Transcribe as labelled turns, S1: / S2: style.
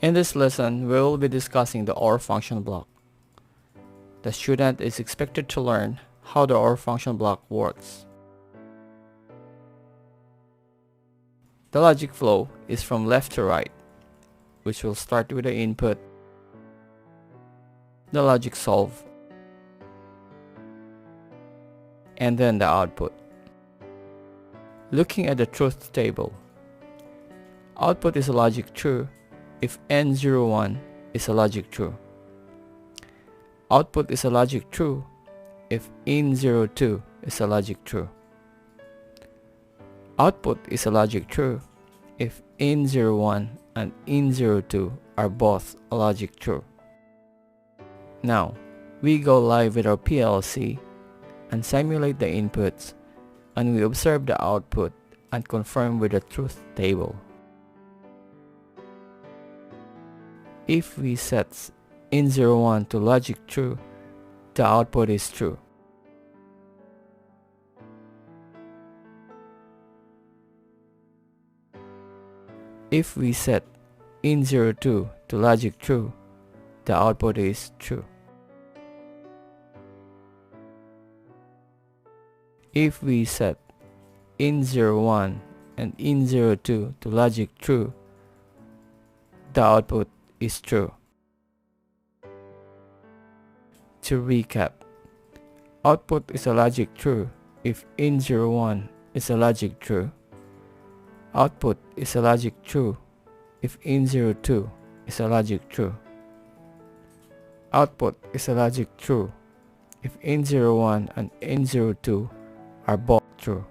S1: In this lesson, we will be discussing the OR function block. The student is expected to learn how the OR function block works. The logic flow is from left to right, which will start with the input, the logic solve, and then the output. Looking at the truth table, output is a logic true if N01 is a logic true. Output is a logic true if In02 is a logic true. Output is a logic true if In01 and In02 are both a logic true. Now, we go live with our PLC and simulate the inputs, and we observe the output and confirm with the truth table. If we set In01 to logic true, the output is true. If we set In02 to logic true, the output is true. If we set In01 and In02 to logic true, the output is true. To recap, output is a logic true if In01 is a logic true. Output is a logic true if In02 is a logic true. Output is a logic true if N01 and N02 are both true.